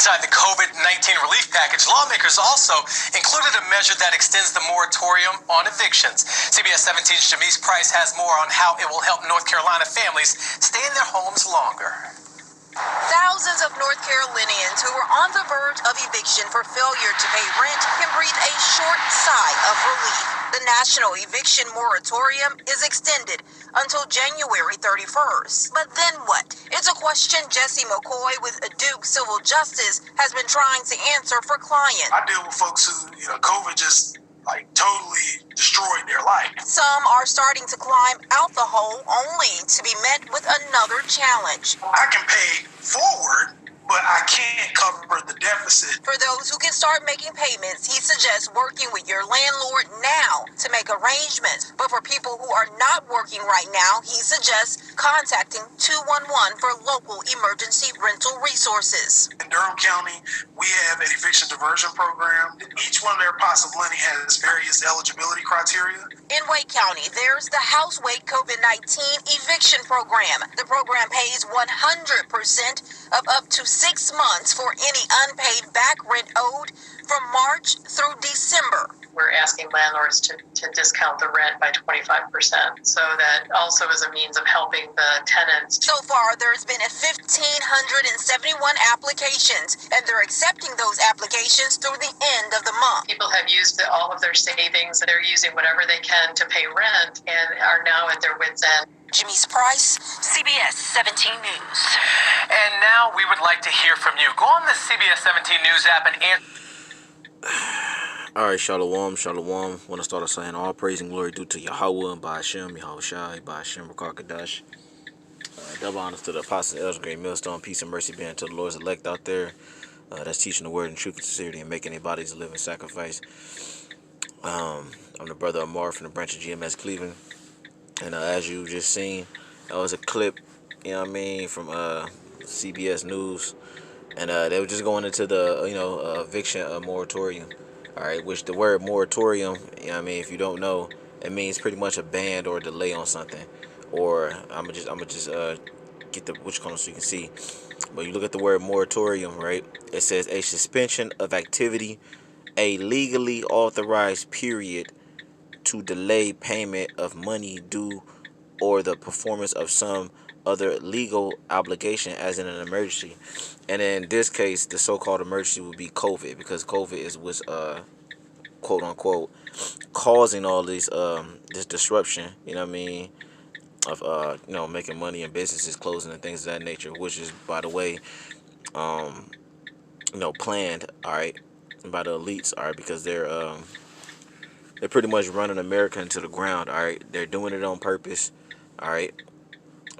Inside the COVID-19 relief package, lawmakers also included a measure that extends the moratorium on evictions. CBS 17's Jamise Price has more on how it will help North Carolina families stay in their homes longer. Thousands of North Carolinians who were on the verge of eviction for failure to pay rent can breathe a short sigh of relief. The national eviction moratorium is extended until January 31st. But then what? It's a question Jesse McCoy with Duke Civil Justice has been trying to answer for clients. I deal with folks who, COVID just totally destroyed their life. Some are starting to climb out the hole only to be met with another challenge. I can pay forward, but I can't cover the deficit. For those who can start making payments, he suggests working with your landlord now to make arrangements. But for people who are not working right now, he suggests contacting 211 for local emergency rental resources. In Durham County, we have an eviction diversion program. Each one of their pots of money has various eligibility criteria. In Wake County, there's the House Wake COVID-19 eviction program. The program pays 100% of up to 6 months for any unpaid back rent owed from March through December. We're asking landlords to discount the rent by 25%. So that also is a means of helping the tenants. So far, there's been 1,571 applications, and they're accepting those applications through the end of the month. People have used all of their savings. They're using whatever they can to pay rent and are now at their wits' end. Jamise Price, CBS 17 News. And now we would like to hear from you. Go on the CBS 17 News app and answer. Alright, Shalom. Want to start off saying all praise and glory due to Yahweh and Ba'ashem, Yahweh Shai, Ba'ashem, Rakakadash. Double honors to the apostles, elders, great millstone, peace and mercy be unto the Lord's elect out there. That's teaching the word in truth and sincerity and making their bodies a living sacrifice. I'm the brother Amar from the branch of GMS Cleveland. And as you just seen, that was a clip, from CBS News. And they were just going into the, eviction moratorium. All right, which the word moratorium, if you don't know, it means pretty much a ban or a delay on something. Or I'm gonna just get the which column so you can see. But you look at the word moratorium, right? It says a suspension of activity, a legally authorized period to delay payment of money due or the performance of some other legal obligation as in an emergency. And in this case, the so-called emergency would be COVID, because COVID is what's quote unquote causing all these this disruption, of making money and businesses closing and things of that nature, which is, by the way, planned, all right, by the elites, all right, because they're pretty much running America into the ground, all right. They're doing it on purpose, all right,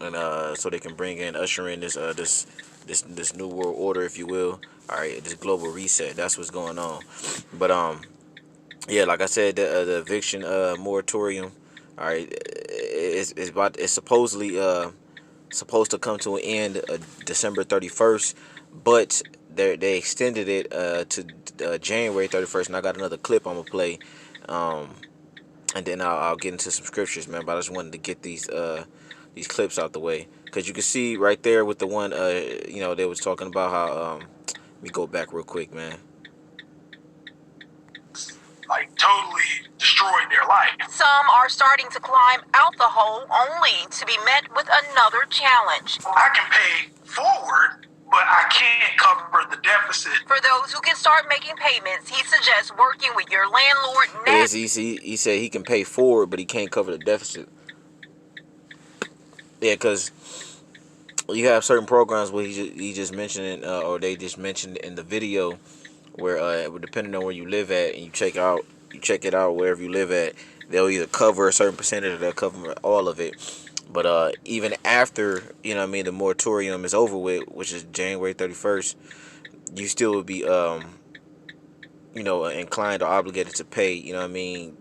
and so they can usher in this new world order, if you will, all right, this global reset. That's what's going on. But yeah, like I said, the eviction moratorium, all right, it's supposedly supposed to come to an end December 31st, but they extended it to January 31st, and I got another clip I'm gonna play, and then I'll get into some scriptures, man. But I just wanted to get these clips out the way, because you can see right there with the one they was talking about how let me go back real quick, man. Totally destroyed their life. Some are starting to climb out the hole only to be met with another challenge. I can pay forward, but I can't cover the deficit. For those who can start making payments, he suggests working with your landlord now. Yes, he said he can pay forward, but he can't cover the deficit. Yeah, because you have certain programs where he just mentioned it, or they just mentioned in the video, where depending on where you live at, and you check it out wherever you live at, they'll either cover a certain percentage or they'll cover all of it. But even after the moratorium is over with, which is January 31st, you still would be inclined or obligated to pay, the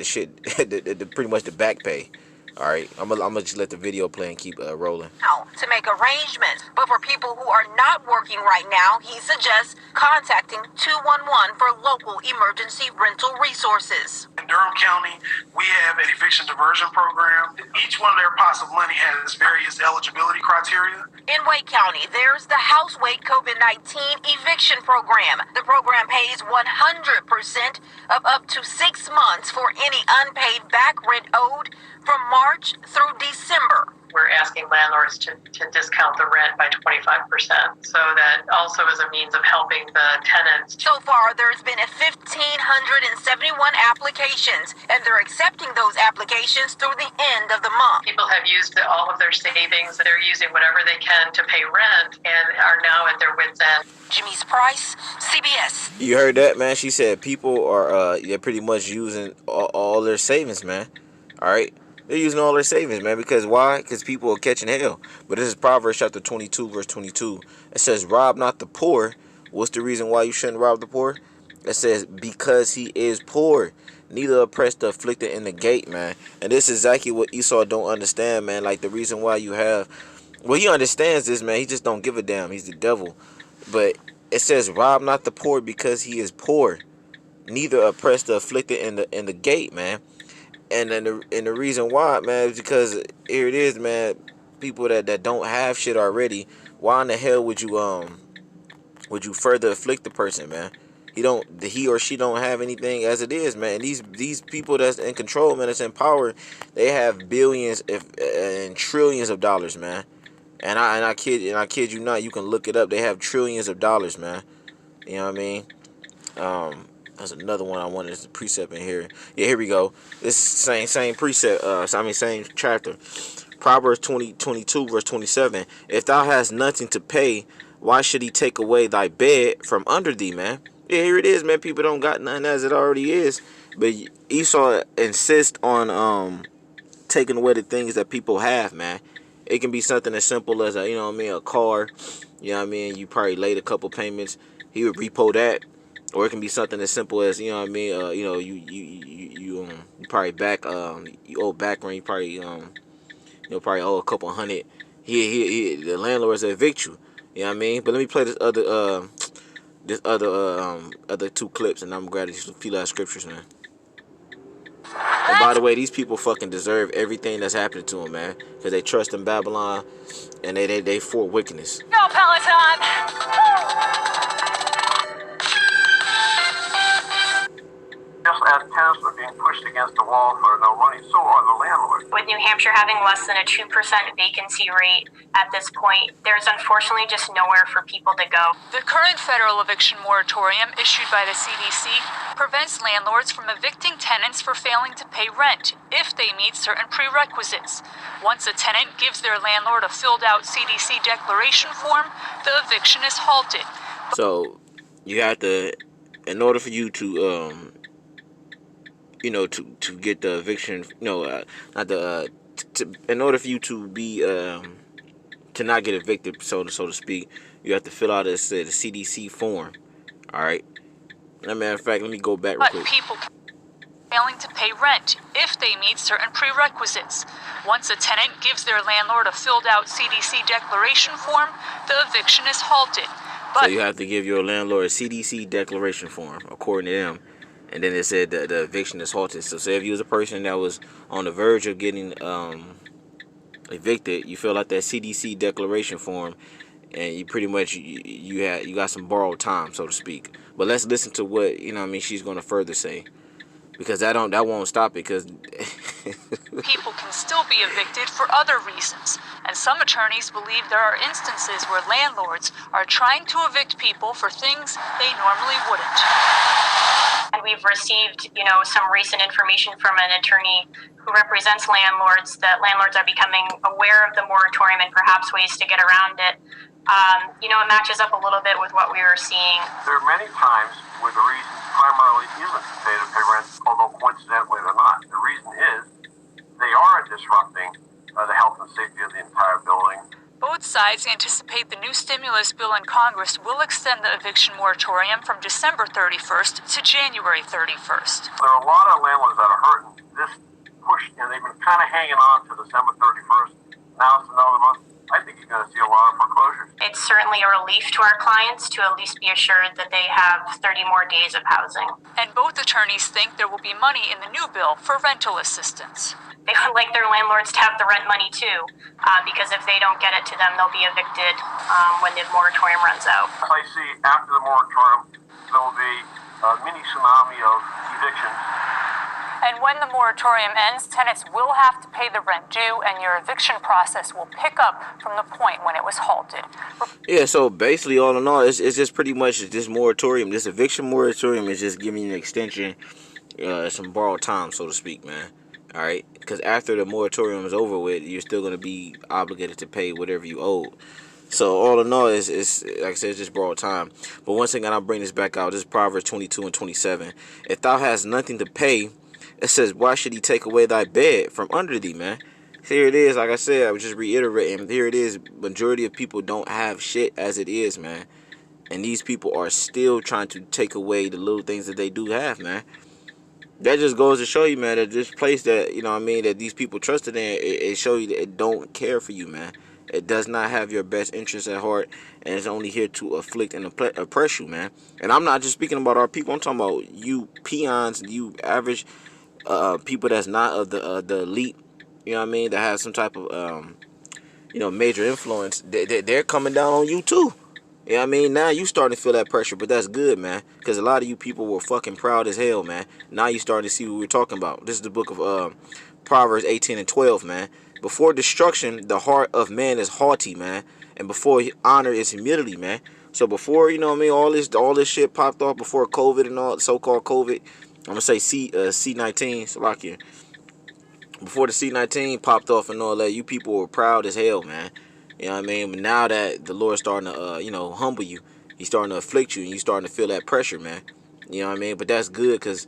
shit, the pretty much the back pay. All right, I'm gonna just let the video play and keep rolling. Now, to make arrangements. But for people who are not working right now, he suggests contacting 211 for local emergency rental resources. In Durham County, we have an eviction diversion program. Each one of their pots of money has various eligibility criteria. In Wake County, there's the House Wake COVID-19 eviction program. The program pays 100% of up to 6 months for any unpaid back rent owed from March through December. We're asking landlords to discount the rent by 25%. So that also is a means of helping the tenants. So far, there's been 1,571 applications, and they're accepting those applications through the end of the month. People have used all of their savings. They're using whatever they can to pay rent and are now at their wits' end. Jamice Price, CBS. You heard that, man? She said people are they're pretty much using all their savings, man. All right. They're using all their savings, man. Because why? Because people are catching hell. But this is Proverbs chapter 22, verse 22. It says, rob not the poor. What's the reason why you shouldn't rob the poor? It says, because he is poor. Neither oppressed the afflicted in the gate, man. And this is exactly what Esau don't understand, man. Like the reason why you have... Well, he understands this, man. He just don't give a damn. He's the devil. But it says, rob not the poor because he is poor. Neither oppressed the afflicted in the gate, man. And then the reason why, man, is because here it is, man. People that don't have shit already. Why in the hell would you further afflict the person, man? He or she don't have anything as it is, man. These people that's in control, man, that's in power, they have billions and trillions of dollars, man. And I kid you not, you can look it up. They have trillions of dollars, man. You know what I mean? There's another one I wanted. There's a precept in here. Yeah, here we go. This is same precept. Same chapter. Proverbs 22, verse 27. If thou hast nothing to pay, why should he take away thy bed from under thee, man? Yeah, here it is, man. People don't got nothing as it already is. But Esau insists on taking away the things that people have, man. It can be something as simple as a car. You know what I mean? You probably laid a couple payments. He would repo that. Or it can be something as simple as, you probably you owe back rent, you probably probably owe a couple hundred. The landlords evict you. You know what I mean? But let me play this other two clips, and I'm gonna grab these few last scriptures, man. And by the way, these people fucking deserve everything that's happening to them, man, because they trust in Babylon, and they for wickedness. Go Peloton! Just as tenants are being pushed against the wall for no money, so are the landlords. With New Hampshire having less than a 2% vacancy rate at this point, there's unfortunately just nowhere for people to go. The current federal eviction moratorium issued by the CDC prevents landlords from evicting tenants for failing to pay rent if they meet certain prerequisites. Once a tenant gives their landlord a filled-out CDC declaration form, the eviction is halted. So you have to, in order for you to to get the eviction, in order for you to be to not get evicted, so to speak, you have to fill out the CDC form. All right. As a matter of fact, let me go back real quick. People failing to pay rent if they meet certain prerequisites. Once a tenant gives their landlord a filled-out CDC declaration form, the eviction is halted. So you have to give your landlord a CDC declaration form, according to them. And then it said the eviction is halted. So say if you was a person that was on the verge of getting evicted, you fill out that CDC declaration form, and you pretty much you got some borrowed time, so to speak. But let's listen to what she's going to further say, because that won't stop it, because people can still be evicted for other reasons, and some attorneys believe there are instances where landlords are trying to evict people for things they normally wouldn't. And we've received, some recent information from an attorney who represents landlords that landlords are becoming aware of the moratorium and perhaps ways to get around it. It matches up a little bit with what we were seeing. There are many times where the reason primarily isn't to pay rent, although coincidentally they're not. The reason is they are disrupting the health and safety of the entire building. Both sides anticipate the new stimulus bill in Congress will extend the eviction moratorium from December 31st to January 31st. There are a lot of landlords that are hurting. This pushed, and they've been kind of hanging on to December 31st. Now it's another month. I think you're going to see a lot of foreclosures. It's certainly a relief to our clients to at least be assured that they have 30 more days of housing. And both attorneys think there will be money in the new bill for rental assistance. They would like their landlords to have the rent money too, because if they don't get it to them, they'll be evicted when the moratorium runs out. I see after the moratorium, there will be a mini tsunami of evictions. And when the moratorium ends, tenants will have to pay the rent due, and your eviction process will pick up from the point when it was halted. Yeah, so basically, all in all, it's just pretty much this moratorium, this eviction moratorium is just giving you an extension, some borrowed time, so to speak, man. All right, because after the moratorium is over with, you're still going to be obligated to pay whatever you owe. So all in all, it's like I said, it's just borrowed time. But once again, I'll bring this back out. This is Proverbs 22 and 27. If thou hast nothing to pay, it says, why should he take away thy bed from under thee, man? Here it is, like I said, I was just reiterating. Here it is, majority of people don't have shit as it is, man. And these people are still trying to take away the little things that they do have, man. That just goes to show you, man, that this place that, you know what I mean, that these people trusted in, it show you that it don't care for you, man. It does not have your best interests at heart, and it's only here to afflict and oppress you, man. And I'm not just speaking about our people. I'm talking about you peons, you average people that's not of the elite, you know what I mean, that have some type of, major influence. They're coming down on you, too. You know what I mean? Now you starting to feel that pressure, but that's good, man, because a lot of you people were fucking proud as hell, man. Now you starting to see what we're talking about. This is the book of Proverbs 18 and 12, man. Before destruction, the heart of man is haughty, man, and before honor is humility, man. So before, you know what I mean, all this shit popped off before COVID and all, so-called COVID, I'm going to say C19, Slovakia. Before the C19 popped off and all that, you people were proud as hell, man. You know what I mean? But now that the Lord's starting to, humble you, he's starting to afflict you, and you starting to feel that pressure, man. You know what I mean? But that's good, because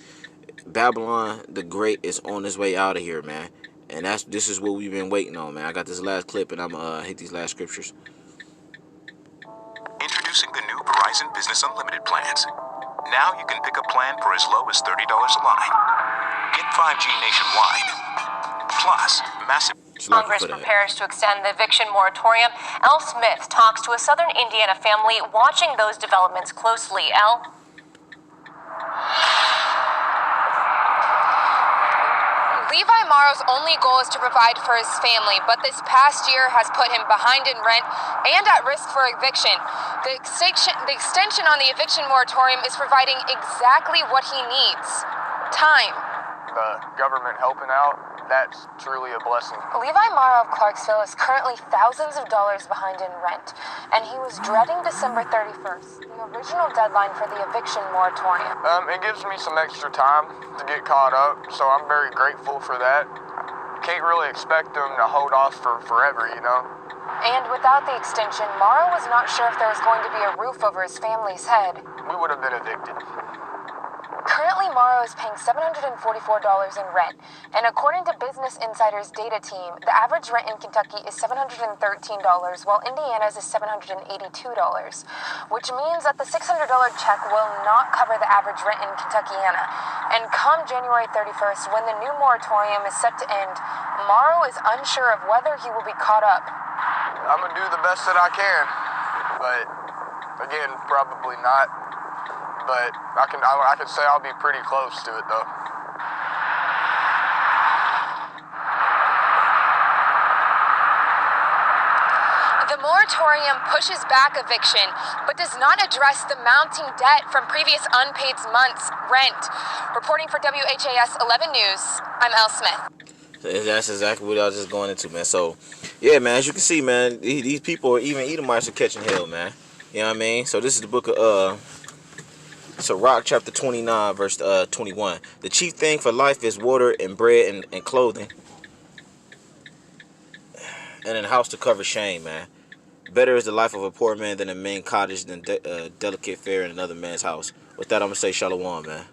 Babylon the Great is on his way out of here, man. And this is what we've been waiting on, man. I got this last clip, and I'm going to hit these last scriptures. Introducing the new Verizon Business Unlimited plans. Now you can pick a plan for as low as $30 a line. Get 5G nationwide. Plus, massive... Congress prepares to extend the eviction moratorium. Elle Smith talks to a Southern Indiana family watching those developments closely. Elle? Levi Morrow's only goal is to provide for his family, but this past year has put him behind in rent and at risk for eviction. The extension on the eviction moratorium is providing exactly what he needs: time. The government helping out, that's truly a blessing. Levi Morrow of Clarksville is currently thousands of dollars behind in rent, and he was dreading December 31st, the original deadline for the eviction moratorium. It gives me some extra time to get caught up, so I'm very grateful for that. Can't really expect them to hold off for forever, you know? And without the extension, Morrow was not sure if there was going to be a roof over his family's head. We would have been evicted. Currently, Morrow is paying $744 in rent, and according to Business Insider's data team, the average rent in Kentucky is $713, while Indiana's is $782, which means that the $600 check will not cover the average rent in Kentuckiana. And come January 31st, when the new moratorium is set to end, Morrow is unsure of whether he will be caught up. I'm gonna do the best that I can, but again, probably not. But I can say I'll be pretty close to it, though. The moratorium pushes back eviction, but does not address the mounting debt from previous unpaid months' rent. Reporting for WHAS 11 News, I'm Elle Smith. That's exactly what I was just going into, man. So, yeah, man, as you can see, man, these people, even Edomites, are catching hell, man. You know what I mean? So this is the book of Sirach, chapter 29, verse 21. The chief thing for life is water and bread and clothing, and a house to cover shame, man. Better is the life of a poor man than a mean cottage, than delicate fare in another man's house. With that, I'm going to say shalom, man.